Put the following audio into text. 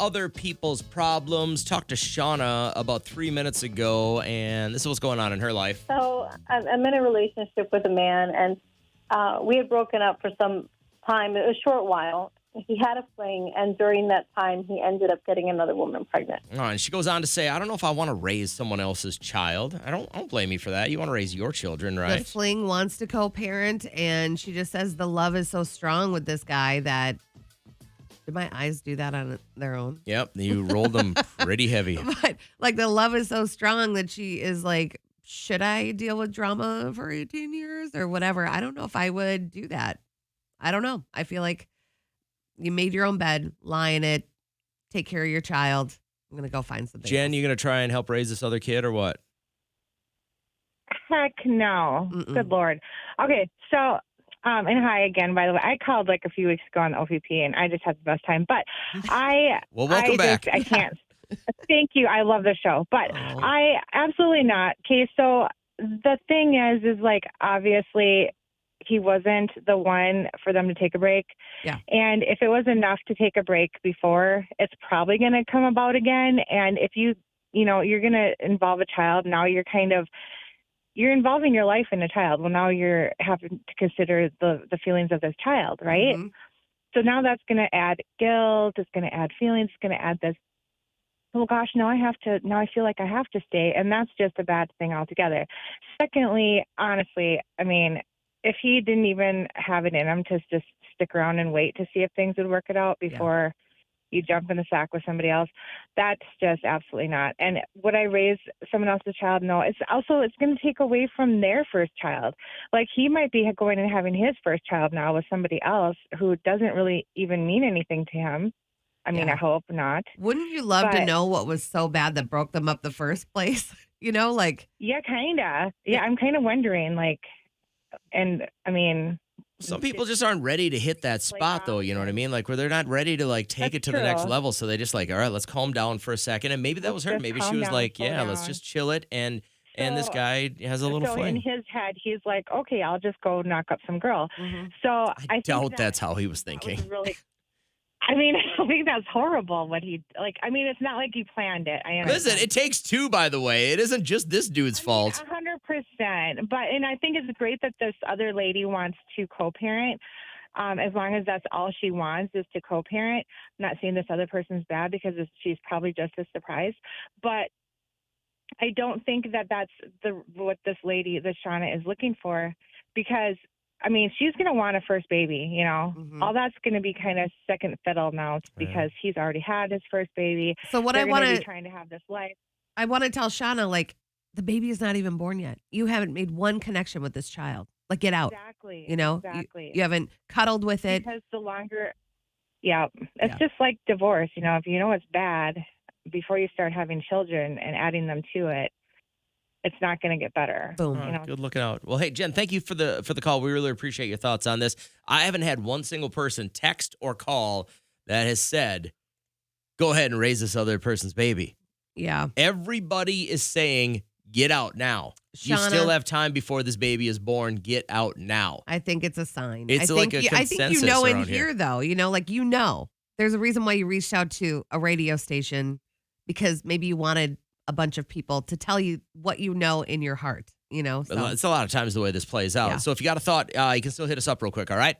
other people's problems. Talked to Shauna about 3 minutes ago, and this is what's going on in her life. So I'm in a relationship with a man, and we had broken up for some time. It was a short while. He had a fling, and during that time, he ended up getting another woman pregnant. Oh, and she goes on to say, I don't know if I want to raise someone else's child. I don't blame you for that. You want to raise your children, The right? fling wants to co-parent, and she just says the love is so strong with this guy that. Did my eyes do that on their own? Yep, you rolled them pretty heavy. But like the love is so strong that she is like, should I deal with drama for 18 years or whatever? I don't know if I would do that. I don't know. I feel like you made your own bed, lie in it, take care of your child. I'm going to go find something Jen, else. you going to try and help raise this other kid or what? Heck no. Mm-mm. Good Lord. Okay, so, and hi again, by the way. I called like a few weeks ago on OVP, and I just had the best time. But Well, welcome back. I can't. Thank you. I love the show. But Oh. I absolutely not. Okay, so the thing is like, obviously, he wasn't the one for them to take a break. Yeah. And if it was enough to take a break before, it's probably going to come about again. And if you're going to involve a child, now you're involving your life in a child. Well, now you're having to consider the feelings of this child, right? Mhm. So now that's going to add guilt. It's going to add feelings. It's going to add this. Oh gosh, now I feel like I have to stay. And that's just a bad thing altogether. Secondly, honestly, I mean, if he didn't even have it in him to just stick around and wait to see if things would work it out before you jump in the sack with somebody else, that's just absolutely not. And would I raise someone else's child? No. It's going to take away from their first child. Like he might be going and having his first child now with somebody else who doesn't really even mean anything to him. I mean, Yeah. I hope not. Wouldn't you love to But- know what was so bad that broke them up the first place? Like. Yeah, kind of. Yeah, I'm kind of wondering, like, and I mean, Some people just aren't ready to hit that spot, though. You know what I mean? Like where they're not ready to like take That's it to the next true. level. So they just like, all right, let's calm down for a second. And maybe that was her. Just Maybe she calm was down, like, slow yeah, let's down. just chill it. And this So- guy has a little so fling. in his head, he's like, okay, I'll just go knock up some girl. Mhm. So I think doubt that- that's how he was that was thinking. really, I mean, I think that's horrible. What he like. I mean, it's not like he planned it. I understand. Listen, it takes two, by the way. It isn't just this dude's fault. 100%. And I think it's great that this other lady wants to co-parent. As long as that's all she wants is to co-parent. I'm not saying this other person's bad because she's probably just as surprised. But I don't think that that's what this lady, this Shauna, is looking for, because I mean, she's going to want a first baby, Mhm. All that's going to be kind of second fiddle now because he's already had his first baby. So what They're I want gonna be to trying to have this life. I want to tell Shauna, like, the baby is not even born yet. You haven't made one connection with this child. Like, get out. Exactly. You Exactly. you haven't cuddled with it. Because the longer, it's Yeah. just like divorce. If you know it's bad, before you start having children and adding them to it, it's not going to get better. Boom. Good looking out. Well, hey, Jen, thank you for the call. We really appreciate your thoughts on this. I haven't had one single person text or call that has said, go ahead and raise this other person's baby. Yeah. Everybody is saying, get out now. You Shauna- still have time before this baby is born. Get out now. I think it's a sign. It's I like think a I think you consensus know in around here, here. though, there's a reason why you reached out to a radio station, because maybe you wanted a bunch of people to tell you what you know in your heart, So. It's a lot of times the way this plays out. Yeah. So if you got a thought, you can still hit us up real quick, all right?